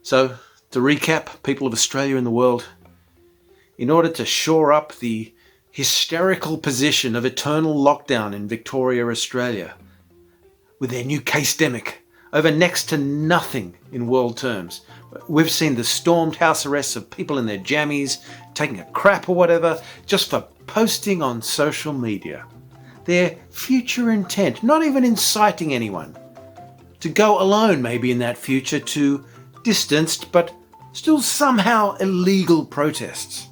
So, to recap, people of Australia and the world, in order to shore up the hysterical position of eternal lockdown in Victoria, Australia, with their new case-demic, over next to nothing in world terms. We've seen the stormed house arrests of people in their jammies, taking a crap or whatever, just for posting on social media. Their future intent, not even inciting anyone. To go alone maybe in that future to distanced but still somehow illegal protests.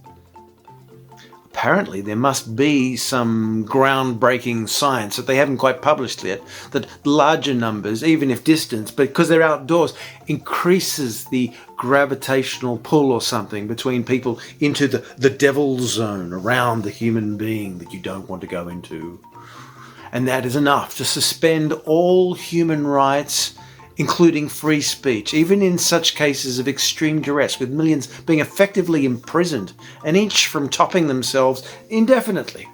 Apparently there must be some groundbreaking science that they haven't quite published yet, that larger numbers, even if distant, but because they're outdoors, increases the gravitational pull or something between people into the devil zone around the human being that you don't want to go into. And that is enough to suspend all human rights, including free speech, even in such cases of extreme duress, with millions being effectively imprisoned, and each from topping themselves indefinitely.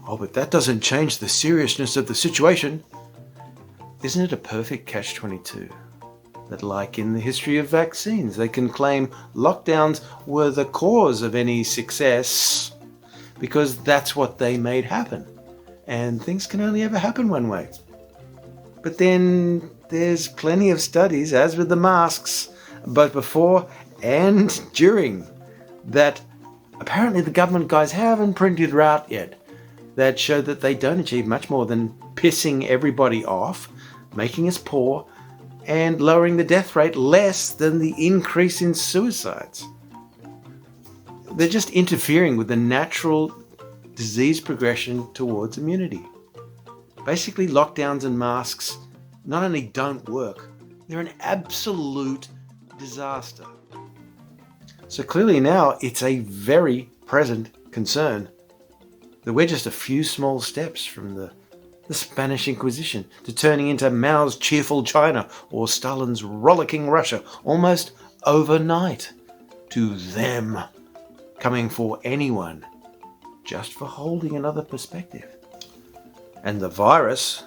Oh, but that doesn't change the seriousness of the situation. Isn't it a perfect catch-22? That, like in the history of vaccines, they can claim lockdowns were the cause of any success because that's what they made happen. And things can only ever happen one way. But then there's plenty of studies, as with the masks, both before and during, that apparently the government guys haven't printed out yet, that show that they don't achieve much more than pissing everybody off, making us poor, and lowering the death rate less than the increase in suicides. They're just interfering with the natural disease progression towards immunity. Basically, lockdowns and masks not only don't work, they're an absolute disaster. So clearly now it's a very present concern that we're just a few small steps from the Spanish Inquisition to turning into Mao's cheerful China or Stalin's rollicking Russia almost overnight, to them coming for anyone just for holding another perspective. And the virus,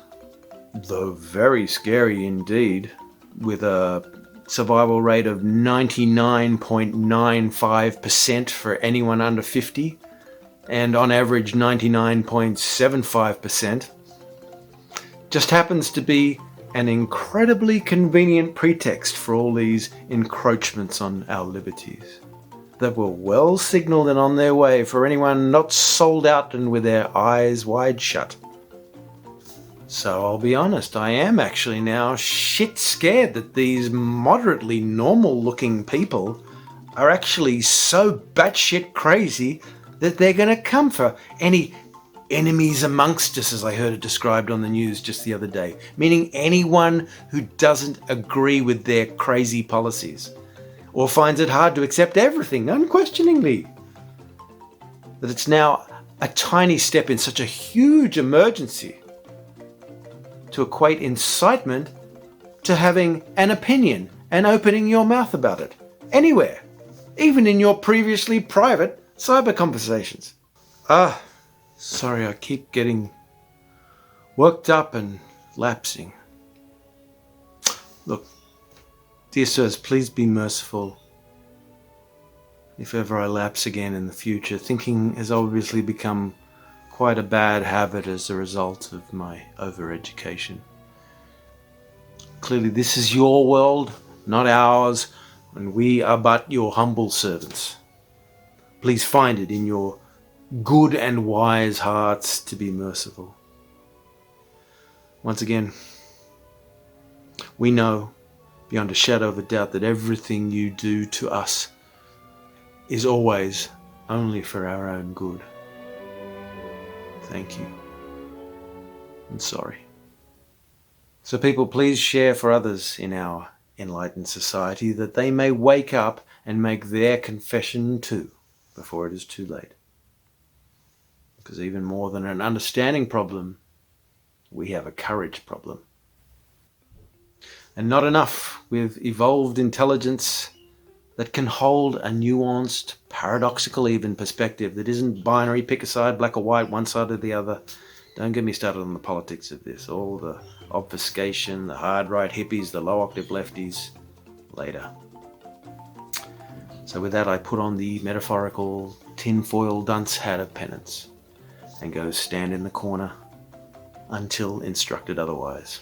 though very scary indeed, with a survival rate of 99.95% for anyone under 50, and on average 99.75%, just happens to be an incredibly convenient pretext for all these encroachments on our liberties that were well signalled and on their way for anyone not sold out and with their eyes wide shut. So I'll be honest, I am actually now shit scared that these moderately normal looking people are actually so batshit crazy that they're going to come for any enemies amongst us, as I heard it described on the news just the other day, meaning anyone who doesn't agree with their crazy policies or finds it hard to accept everything unquestioningly. That it's now a tiny step in such a huge emergency to equate incitement to having an opinion and opening your mouth about it. Anywhere. Even in your previously private cyber conversations. Sorry, I keep getting worked up and lapsing. Look, dear sirs, please be merciful. If ever I lapse again in the future, thinking has obviously become quite a bad habit as a result of my overeducation. Clearly this is your world, not ours, and we are but your humble servants. Please find it in your good and wise hearts to be merciful. Once again, we know beyond a shadow of a doubt that everything you do to us is always only for our own good. Thank you. I'm sorry. So people, please share for others in our enlightened society that they may wake up and make their confession too before it is too late. Because even more than an understanding problem, we have a courage problem. And not enough with evolved intelligence that can hold a nuanced, paradoxical even perspective that isn't binary, pick a side, black or white, one side or the other. Don't get me started on the politics of this. All the obfuscation, the hard right hippies, the low octave lefties, later. So with that, I put on the metaphorical tinfoil dunce hat of penance and go stand in the corner until instructed otherwise.